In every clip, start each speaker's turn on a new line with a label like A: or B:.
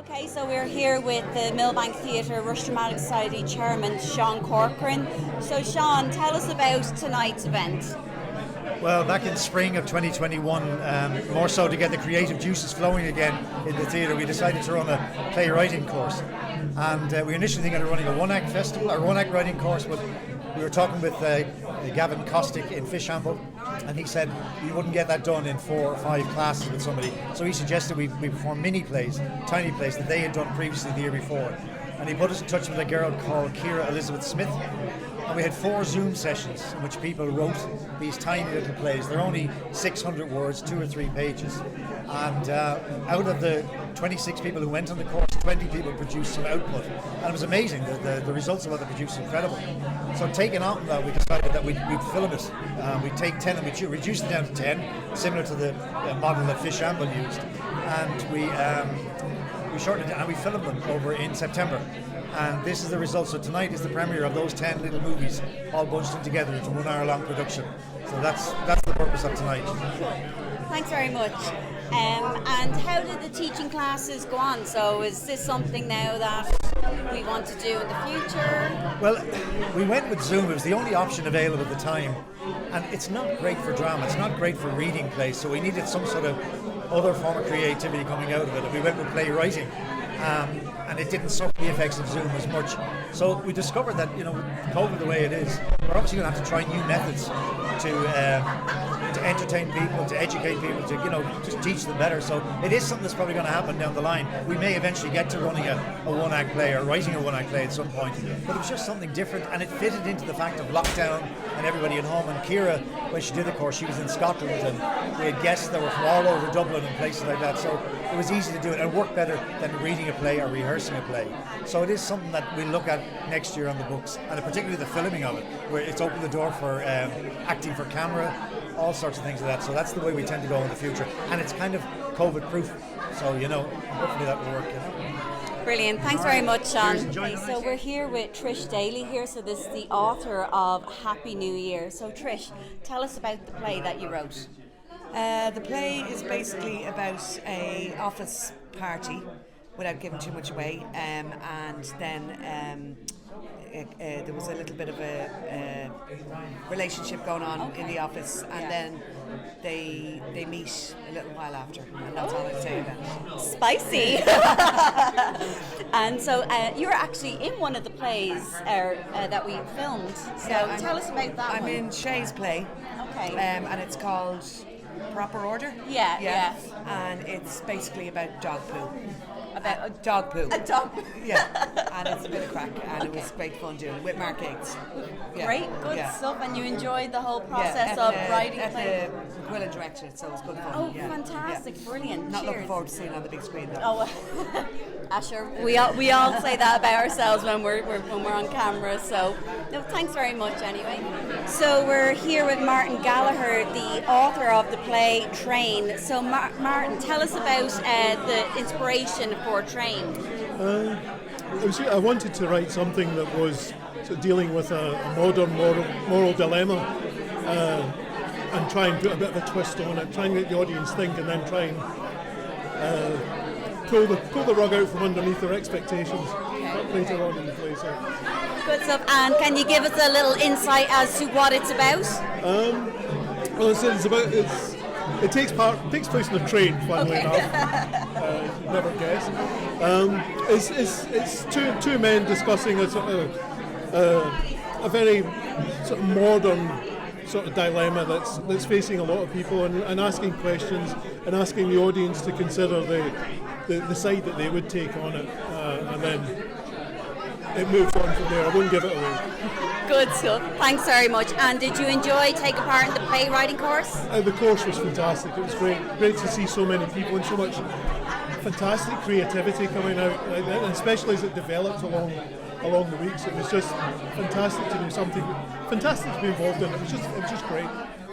A: Okay, so we're here with the Millbank Theatre Rush Dramatic Society Chairman Sean Corcoran. So Sean, tell us about tonight's event.
B: Well, back in spring of 2021, more so to get the creative juices flowing again in the theatre, we decided to run a playwriting course. And we initially thinking of running a one-act festival, or one-act writing course, but we were talking with Gavin Kostick in Fishamble, and he said we wouldn't get that done in 4 or 5 classes with somebody. So he suggested we perform mini plays, tiny plays that they had done previously the year before. And he put us in touch with a girl called Ciara Elizabeth Smyth. And we had 4 Zoom sessions in which people wrote these tiny little plays. They're only 600 words, 2 or 3 pages. And out of the 26 people who went on the course, 20 people produced some output. And it was amazing. The results of what they produced were incredible. So taking on that, we decided that we'd film it. We'd take 10 and we'd reduce it down to 10, similar to the model that Fishamble used. And we shortened it and we filmed them over in September. And this is the result. So tonight is the premiere of those 10 little movies all bunched in together into 1 hour long production. So that's the purpose of tonight.
A: Thanks very much. And how did the teaching classes go on? So is this something now that we want to do in the future?
B: Well, we went with Zoom. It was the only option available at the time. And it's not great for drama. It's not great for reading plays. So we needed some sort of other form of creativity coming out of it. And we went with playwriting. And it didn't suck the effects of Zoom as much. So we discovered that, COVID the way it is, we're obviously going to have to try new methods to entertain people, to educate people, to just teach them better. So it is something that's probably going to happen down the line. We may eventually get to running a one-act play or writing a one-act play at some point. But it was just something different, and it fitted into the fact of lockdown and everybody at home. And Ciara, when she did the course, she was in Scotland, and we had guests that were from all over Dublin and places like that. So it was easy to do it and worked better than reading a play or rehearsing a play. So it is something that we'll look at next year on the books, and particularly the filming of it, where it's opened the door for acting for camera, all sorts of things like that. So that's the way we tend to go in the future, and it's kind of COVID proof. So hopefully that will work.
A: Brilliant. Thanks very much, Sean. Okay, so we're here with Trish Daly here. So this is the author of Happy New Year. So Trish, tell us about the play that you wrote.
C: The play is basically about a office party, without giving too much away, and then there was a little bit of a relationship going on in the office, and then they meet a little while after, and that's all I'd say about it.
A: Spicy. And so you're actually in one of the plays that we filmed, so tell us about that.
C: I'm in Shay's play.
A: Okay.
C: And it's called Proper Order.
A: Yeah.
C: And it's basically about dog poo.
A: About
C: a dog poo.
A: A dog poo.
C: Yeah, and it's a bit of crack, and it was great fun doing it with Mark Gates. Yeah.
A: Great, good stuff, and you enjoyed the whole process of writing play.
C: Quilla directed it, so it was good fun.
A: Oh, fantastic, brilliant.
C: Not
A: Cheers.
C: looking forward to seeing it on the big screen though.
A: Oh, Asher, we all say that about ourselves when we're on camera. So, no, thanks very much anyway. So we're here with Martin Gallagher, the author of the play Train. So Martin, tell us about the inspiration for Train.
D: I wanted to write something that was sort of dealing with a modern moral dilemma, and try and put a bit of a twist on it, try and make the audience think, and then try and pull the rug out from underneath their expectations later on in the play. So.
A: Good stuff. And can you give us a little insight as to what it's about?
D: Well, it takes place on a train, funnily enough. Never guess. It's two men discussing a sort of a very sort of modern sort of dilemma that's facing a lot of people, and asking questions and asking the audience to consider the side that they would take on it, and then it moves on from there. I wouldn't give it away.
A: Good stuff. Thanks very much. And did you enjoy taking part in the playwriting course?
D: The course was fantastic. It was great to see so many people and so much fantastic creativity coming out, and especially as it developed along the weeks. It was just fantastic to do something, fantastic to be involved in. It was just great.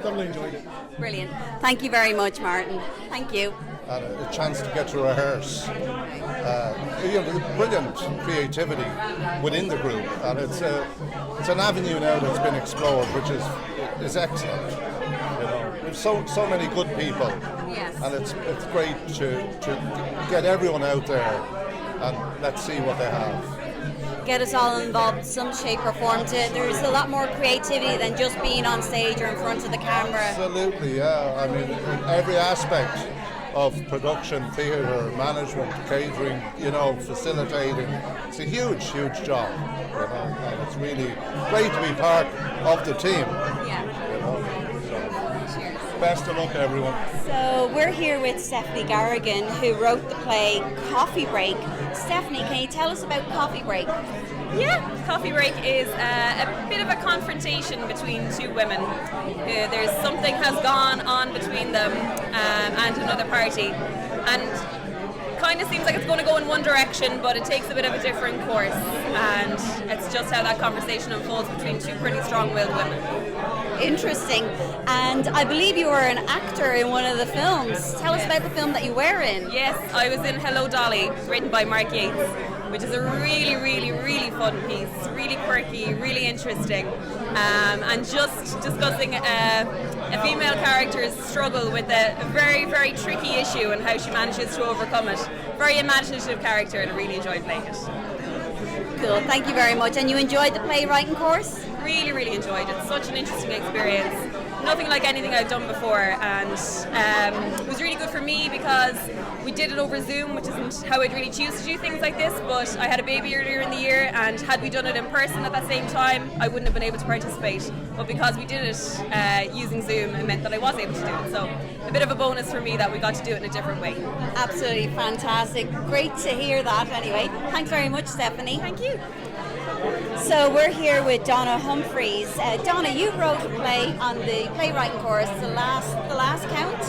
D: Thoroughly enjoyed it.
A: Brilliant. Thank you very much, Martin. Thank you.
E: And a chance to get to rehearse. Brilliant creativity within the group, and it's an avenue now that's been explored, which is excellent. There's so many good people,
A: yes.
E: And it's great to get everyone out there and let's see what they have.
A: Get us all involved in some shape or form. There's a lot more creativity than just being on stage or in front of the camera.
E: Absolutely, yeah. I mean, every aspect of production, theatre, management, catering, facilitating. It's a huge, huge job, and it's really great to be part of the team.
A: Yeah.
E: So, best of luck, everyone.
A: So we're here with Stephanie Garrigan, who wrote the play Coffee Break. Stephanie, can you tell us about Coffee Break?
F: Yeah, Coffee Break is a bit of a confrontation between two women. There's something has gone on between them and another party, and kind of seems like it's going to go in one direction, but it takes a bit of a different course, and it's just how that conversation unfolds between two pretty strong-willed women.
A: Interesting. And I believe you were an actor in one of the films. Tell us about the film that you were in.
F: Yes, I was in Hello, Daly, written by Mark Yates, which is a really, really, really fun piece, really quirky, really interesting, and just discussing a female character's struggle with a very, very tricky issue and how she manages to overcome it. Very imaginative character, and I really enjoyed playing it.
A: Cool, thank you very much. And you enjoyed the playwriting course?
F: Really, really enjoyed it. Such an interesting experience. Nothing like anything I've done before, and it was really good for me because we did it over Zoom, which isn't how I'd really choose to do things like this, but I had a baby earlier in the year, and had we done it in person at that same time, I wouldn't have been able to participate. But because we did it using Zoom, it meant that I was able to do it. So a bit of a bonus for me that we got to do it in a different way.
A: Absolutely fantastic. Great to hear that anyway. Thanks very much, Stephanie.
F: Thank you.
A: So we're here with Donna Humphreys. Donna, you wrote a play on the playwriting course, The Last Count?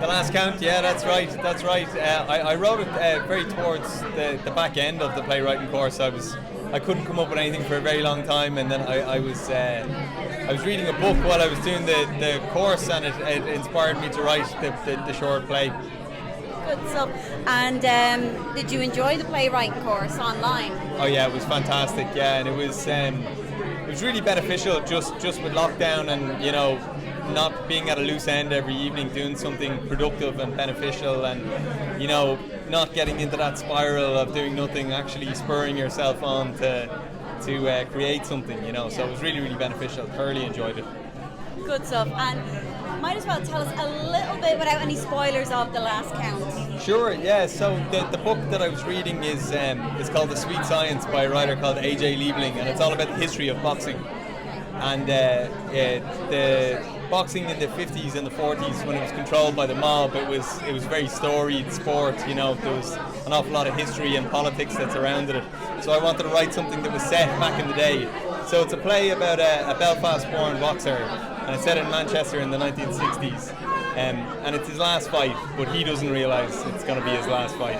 G: The Last Count, yeah, that's right. I wrote it very towards the back end of the playwriting course. I couldn't come up with anything for a very long time, and then I was reading a book while I was doing the course, and it inspired me to write the short play.
A: Good stuff. And did you enjoy the playwriting course online?
G: Oh yeah, it was fantastic. Yeah, and it was really beneficial just with lockdown, and not being at a loose end every evening, doing something productive and beneficial, and not getting into that spiral of doing nothing, actually spurring yourself on to create something. So it was really, really beneficial. Thoroughly enjoyed it.
A: Good stuff. And might as well tell us a little bit without any spoilers of The Last Count.
G: Sure, yeah. So the book that I was reading is called The Sweet Science by a writer called A.J. Liebling, and it's all about the history of boxing. And the boxing in the 50s and the 40s, when it was controlled by the mob, it was a very storied sport. There was an awful lot of history and politics that surrounded it. So I wanted to write something that was set back in the day. So it's a play about a Belfast-born boxer, and it's set in Manchester in the 1960s. And it's his last fight, but he doesn't realise it's going to be his last fight.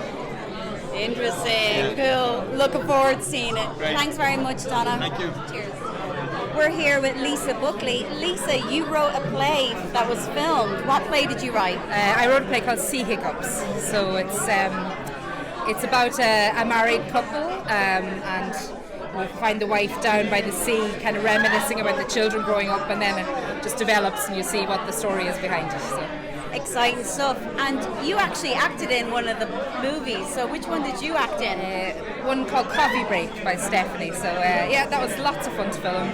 A: Interesting. Yeah. Cool. Looking forward to seeing it.
G: Great.
A: Thanks very much, Donal.
G: Thank you.
A: Cheers. We're here with Lisa Buckley. Lisa, you wrote a play that was filmed. What play did you write?
H: I wrote a play called Hiccups. So it's about a married couple, and we find the wife down by the sea, kind of reminiscing about the children growing up, and then it just develops and you see what the story is behind it. So.
A: Exciting stuff. And you actually acted in one of the movies, so which one did you act in?
H: One called Coffee Break by Stephanie. So yeah, that was lots of fun to film.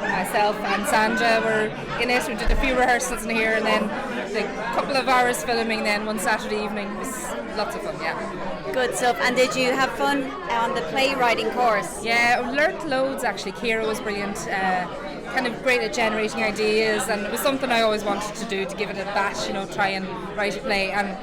H: Myself and Sandra were in it. We did a few rehearsals in here, and then a couple of hours filming then one Saturday evening. It was lots of fun, yeah.
A: Good stuff. And did you have fun on the playwriting course?
H: Yeah, I learnt loads actually. Ciara was brilliant. Kind of great at generating ideas, and it was something I always wanted to do, to give it a bash, try and write a play. And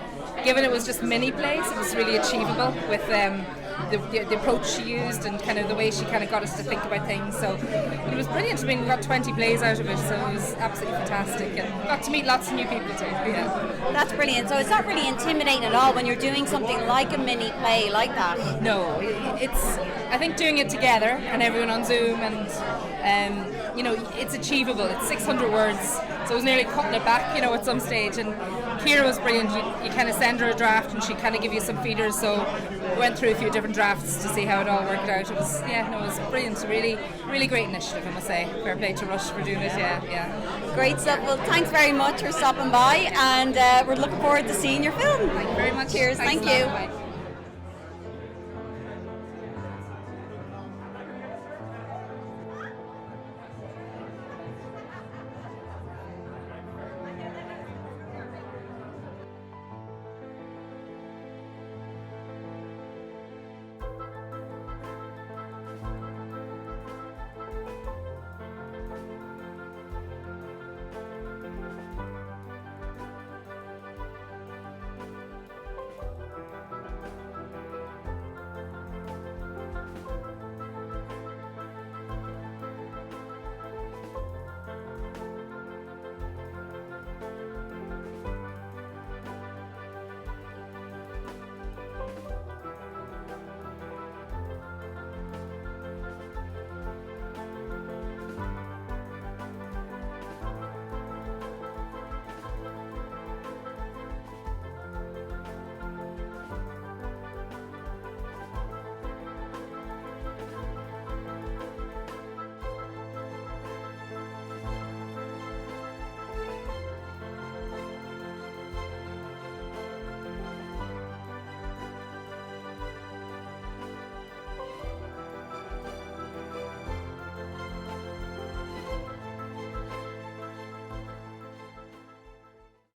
H: given it was just mini plays, it was really achievable with the approach she used and kind of the way she kind of got us to think about things. So it was brilliant. I mean, we got 20 plays out of it, so it was absolutely fantastic, and got to meet lots of new people too. Yeah.
A: That's brilliant. So it's not really intimidating at all when you're doing something like a mini play like that?
H: No, it's, I think doing it together and everyone on Zoom, and it's achievable. It's 600 words, so I was nearly cutting it back, at some stage. And Ciara was brilliant. You kind of send her a draft, and she kind of give you some feeders. So we went through a few different drafts to see how it all worked out. It was brilliant. Really, really great initiative, I must say. Fair play to Rush for doing it. Yeah.
A: Great stuff. Well, thanks very much for stopping by, and we're looking forward to seeing your film.
H: Thank you very much.
A: Cheers.
H: Thanks
A: Thank you.
H: Bye.